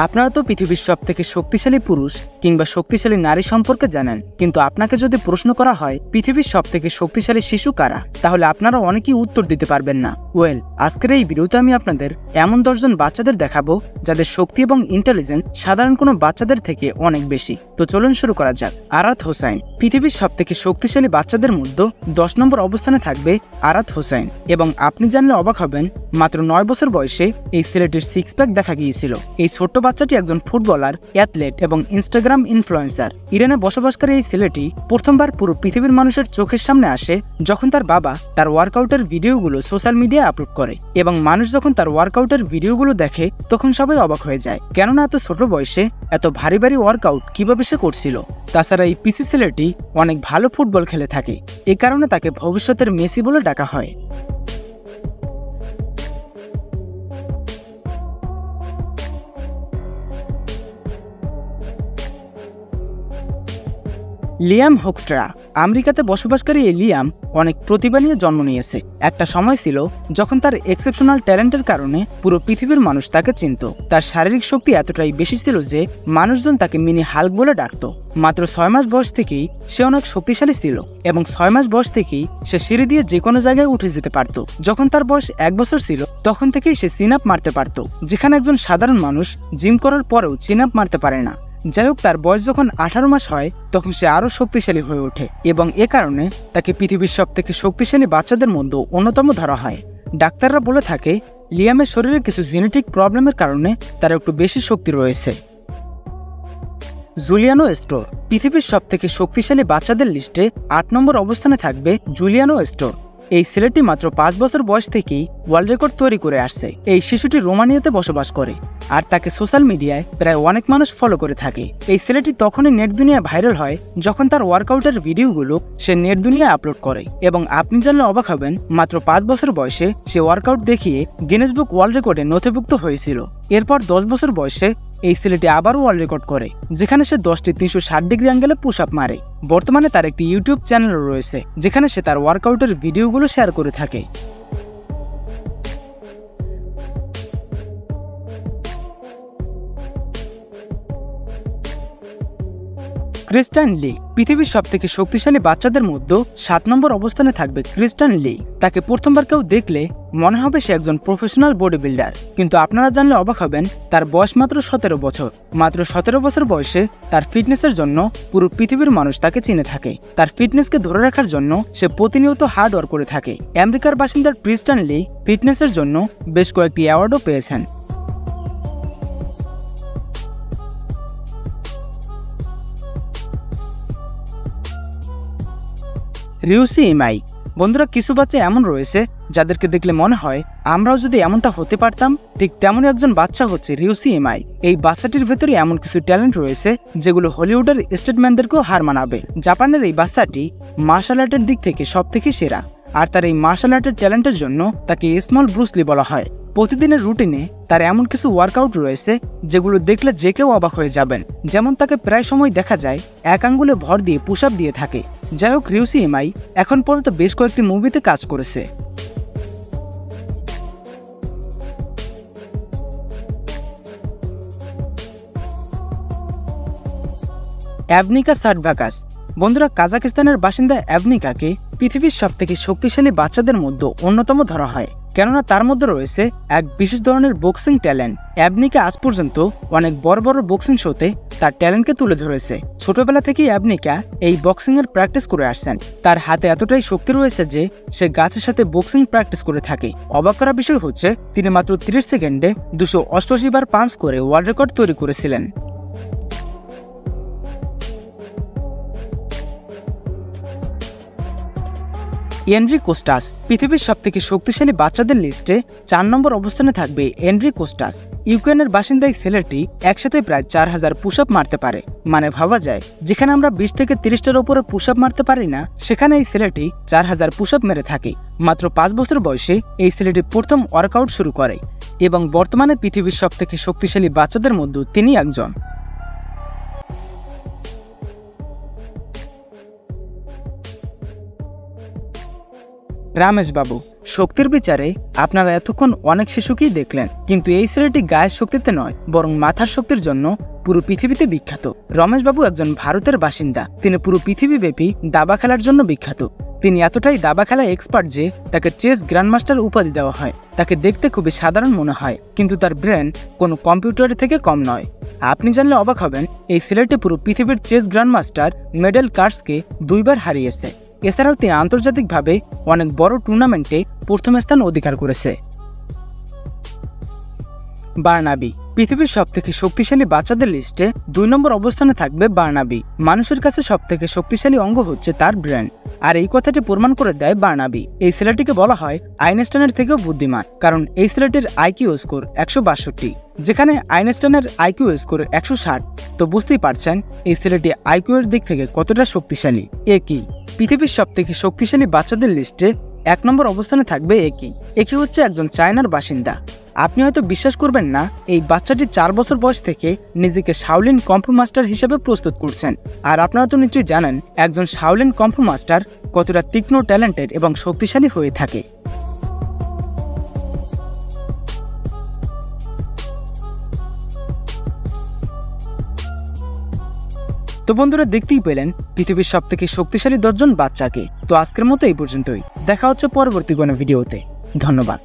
আপনারা তো পৃথিবীর সবথেকে শক্তিশালী পুরুষ কিংবা শক্তিশালী নারী সম্পর্কে জানেন, কিন্তু আপনাকে যদি প্রশ্ন করা হয় পৃথিবীর সবথেকে শক্তিশালী শিশু কারা, তাহলে আপনারা অনেকেই উত্তর দিতে পারবেন না। আজকের এই ভিডিওতে আমি আপনাদের এমন 10 জন বাচ্চাদের দেখাবো যাদের শক্তি এবং ইন্টেলিজেন্স সাধারণ কোনো বাচ্চাদের থেকে অনেক বেশি। তো চলুন শুরু করা যাক। আরাত হোসাইন পৃথিবীর সবথেকে শক্তিশালী বাচ্চাদের মধ্যে 10 নম্বর অবস্থানে থাকবে আরাত হোসাইন। এবং আপনি জানলে অবাক হবেন, মাত্র 9 বছর বয়সে এই ছেলেটির 6 প্যাক দেখা গিয়েছিল। এই ছোট্ট বাচ্চাটি একজন ফুটবলার, অ্যাথলেট এবং ইনস্টাগ্রাম ইনফ্লুয়েন্সার। ইরানে বসবাসকারী এই ছেলেটি প্রথমবার পুরো পৃথিবীর মানুষের চোখের সামনে আসে যখন তার বাবা তার ওয়ার্কআউটের ভিডিওগুলো সোশ্যাল মিডিয়ায় আপলোড করে। এবং মানুষ যখন তার ওয়ার্কআউটের ভিডিওগুলো দেখে তখন সবাই অবাক হয়ে যায়, কেননা এত ছোট বয়সে এত ভারী ভারী ওয়ার্কআউট কিভাবে সে করছিল। তাছাড়া এই পিসি ছেলেটি অনেক ভালো ফুটবল খেলে থাকে, এ কারণে তাকে ভবিষ্যতের মেসি বলে ডাকা হয়। লিয়াম হোকস্ট্রা আমেরিকাতে বসবাসকারী এই লিয়াম অনেক প্রতিভা নিয়ে জন্ম নিয়েছে। একটা সময় ছিল যখন তার এক্সেপশনাল ট্যালেন্টের কারণে পুরো পৃথিবীর মানুষ তাকে চিনত। তার শারীরিক শক্তি এতটাই বেশি ছিল যে মানুষজন তাকে মিনি হাল্ক বলে ডাকত। মাত্র 6 মাস বয়স থেকেই সে অনেক শক্তিশালী ছিল এবং 6 মাস বয়স থেকেই সে সিঁড়ি দিয়ে যে কোনো জায়গায় উঠে যেতে পারত। যখন তার বয়স 1 বছর ছিল তখন থেকেই সে চিন আপ মারতে পারত, যেখানে একজন সাধারণ মানুষ জিম করার পরেও চিন আপ মারতে পারে না। যাই হোক, তার বয়স যখন 18 মাস হয় তখন সে আরও শক্তিশালী হয়ে ওঠে এবং এ কারণে তাকে পৃথিবীর সবথেকে শক্তিশালী বাচ্চাদের মধ্যে অন্যতম ধরা হয়। ডাক্তাররা বলে থাকে লিয়ামের শরীরে কিছু জেনেটিক প্রবলেমের কারণে তার একটু বেশি শক্তি রয়েছে। জুলিয়ানো স্টোর পৃথিবীর সবথেকে শক্তিশালী বাচ্চাদের লিস্টে 8 নম্বর অবস্থানে থাকবে জুলিয়ানো স্টোর। এই ছেলেটি মাত্র 5 বছর বয়স থেকেই ওয়ার্ল্ড রেকর্ড তৈরি করে আসছে। এই শিশুটি রোমানিয়াতে বসবাস করে আর তাকে সোশ্যাল মিডিয়ায় প্রায় অনেক মানুষ ফলো করে থাকে। এই ছেলেটি তখনই নেট দুনিয়ায় ভাইরাল হয় যখন তার ওয়ার্কআউটের ভিডিওগুলো সে নেট দুনিয়ায় আপলোড করে। এবং আপনি জানলে অবাক হবেন, মাত্র 5 বছর বয়সে সে ওয়ার্কআউট দেখিয়ে গিনেস বুক ওয়ার্ল্ড রেকর্ডে নথিভুক্ত হয়েছিল। এরপর 10 বছর বয়সে এই ছেলেটি আবারও ওয়ার্ল্ড রেকর্ড করে, যেখানে সে 10টি 360 ডিগ্রি অ্যাঙ্গেলে পুশ আপ মারে। বর্তমানে তার একটি ইউটিউব চ্যানেলও রয়েছে যেখানে সে তার ওয়ার্কআউটের ভিডিওগুলো শেয়ার করে থাকে। ক্রিস্টান লি পৃথিবীর সবথেকে শক্তিশালী বাচ্চাদের মধ্যে 7 নম্বর অবস্থানে থাকবে ক্রিস্টান লি। তাকে প্রথমবার কেউ দেখলে মনে হবে সে একজন প্রফেশনাল বডি বিল্ডার, কিন্তু আপনারা জানলে অবাক হবেন তার বয়স মাত্র 17 বছর। মাত্র 17 বছর বয়সে তার ফিটনেসের জন্য পুরো পৃথিবীর মানুষ তাকে চিনে থাকে। তার ফিটনেসকে ধরে রাখার জন্য সে প্রতিনিয়ত হার্ড ওয়ার্ক করে থাকে। আমেরিকার বাসিন্দা ক্রিস্টান লি ফিটনেসের জন্য বেশ কয়েকটি অ্যাওয়ার্ডও পেয়েছেন। রিউসি ইমাই বন্ধুরা, কিছু বাচ্চা এমন রয়েছে যাদেরকে দেখলে মনে হয় আমরাও যদি এমনটা হতে পারতাম। ঠিক তেমনই একজন বাচ্চা হচ্ছে রিউসি ইমাই। এই বাচ্চাটির ভেতরে এমন কিছু ট্যালেন্ট রয়েছে যেগুলো হলিউডের স্টেটম্যানদেরকেও হার মানাবে। জাপানের এই বাচ্চাটি মার্শাল আর্টের দিক থেকে সবথেকে সেরা, আর তার এই মার্শাল আর্টের ট্যালেন্টের জন্য তাকে স্মল ব্রুসলি বলা হয়। প্রতিদিনের রুটিনে তার এমন কিছু ওয়ার্কআউট রয়েছে যেগুলো দেখলে যে কেউ অবাক হয়ে যাবেন। যেমন তাকে প্রায় সময় দেখা যায় 1 আঙ্গুলে ভর দিয়ে পুশ আপ দিয়ে থাকে। যাই হোক, রিউসি ইমাই এখন পর্যন্ত বেশ কয়েকটি মুভিতে কাজ করেছে। অ্যাভনিকা সাডভাকাস বন্ধুরা, কাজাকিস্তানের বাসিন্দা অ্যাভনিকাকে পৃথিবীর সবথেকে শক্তিশালী বাচ্চাদের মধ্যে অন্যতম ধরা হয়, কেননা তার মধ্যে রয়েছে এক বিশেষ ধরনের বক্সিং ট্যালেন্ট। অ্যাভনিকা আজ পর্যন্ত অনেক বড় বড় বক্সিং শোতে তার ট্যালেন্টকে তুলে ধরেছে। ছোটবেলা থেকেই অ্যাভনিকা এই বক্সিং এর প্র্যাকটিস করে আসছেন। তার হাতে এতটাই শক্তি রয়েছে যে সে গাছের সাথে বক্সিং প্র্যাকটিস করে থাকে। অবাক করার বিষয় হচ্ছে তিনি মাত্র 30 সেকেন্ডে 288 বার পাঞ্চ করে ওয়ার্ল্ড রেকর্ড তৈরি করেছিলেন। এনরি কোস্টাস পৃথিবীর সবথেকে শক্তিশালী বাচ্চাদের লিস্টে 4 নম্বর অবস্থানে থাকবে এনরি কোস্টাস। ইউক্রেনের বাসিন্দা এই ছেলেটি একসাথে প্রায় 4000 পুশ আপ মারতে পারে। মানে ভাবা যায়, যেখানে আমরা 20 থেকে 30টার উপরে পুশ আপ মারতে পারি না, সেখানে এই ছেলেটি 4000 পুশ আপ মেরে থাকে। মাত্র 5 বছর বয়সে এই ছেলেটি প্রথম ওয়ার্কআউট শুরু করে এবং বর্তমানে পৃথিবীর সবথেকে শক্তিশালী বাচ্চাদের মধ্যে তিনি একজন। রামেশ বাবু শক্তির বিচারে আপনারা এতক্ষণ অনেক শিশুকেই দেখলেন, কিন্তু এই ছেলেটি গায়ের শক্তিতে নয় বরং মাথার শক্তির জন্য পুরো পৃথিবীতে বিখ্যাত। রমেশবাবু একজন ভারতের বাসিন্দা। তিনি পুরো পৃথিবীব্যাপী দাবা খেলার জন্য বিখ্যাত। তিনি এতটাই দাবা খেলায় এক্সপার্ট যে তাকে চেস গ্র্যান্ডমাস্টার উপাধি দেওয়া হয়। তাকে দেখতে খুবই সাধারণ মনে হয়, কিন্তু তার ব্রেন কোনো কম্পিউটারের থেকে কম নয়। আপনি জানলে অবাক হবেন, এই ছেলেটি পুরো পৃথিবীর চেস গ্র্যান্ডমাস্টার মেডেল কার্সকে 2 বার হারিয়েছে। এছাড়াও তিনি আন্তর্জাতিকভাবে অনেক বড় টুর্নামেন্টে প্রথম স্থান অধিকার করেছে। বার্নাবি। পৃথিবীর সবথেকে শক্তিশালী বাচ্চাদের লিস্টে 2 নম্বর অবস্থানে থাকবে বার্নাবি। মানুষের কাছে সবথেকে শক্তিশালী অঙ্গ হচ্ছে তার ব্রেন, আর এই কথাটি প্রমাণ করে দেয় বার্নাবি। এই ছেলেটিকে বলা হয় আইনস্টাইনের থেকেও বুদ্ধিমান, কারণ এই ছেলেটির আইকিউ স্কোর 162, যেখানে আইনস্টাইনের আইকিউ স্কোর 160। তো বুঝতেই পারছেন এই ছেলেটি আইকিউ এর দিক থেকে কতটা শক্তিশালী। একি। পৃথিবীর সবথেকে শক্তিশালী বাচ্চাদের লিস্টে 1 নম্বর অবস্থানে থাকবে একি। একি হচ্ছে একজন চায়নার বাসিন্দা। আপনি হয়তো বিশ্বাস করবেন না, এই বাচ্চাটি 4 বছর বয়স থেকে নিজেকে শাওলিন কম্ফু মাস্টার হিসেবে প্রস্তুত করছেন। আর আপনারা তো নিশ্চয়ই জানেন একজন শাওলিন কম্ফু মাস্টার কতটা তীক্ষ্ণ, ট্যালেন্টেড এবং শক্তিশালী হয়ে থাকে। তো বন্ধুরা, দেখতেই পেলেন পৃথিবীর সবথেকে শক্তিশালী 10 জন বাচ্চাকে। তো আজকের মতো এই পর্যন্তই। দেখা হচ্ছে পরবর্তী কোনো ভিডিওতে। ধন্যবাদ।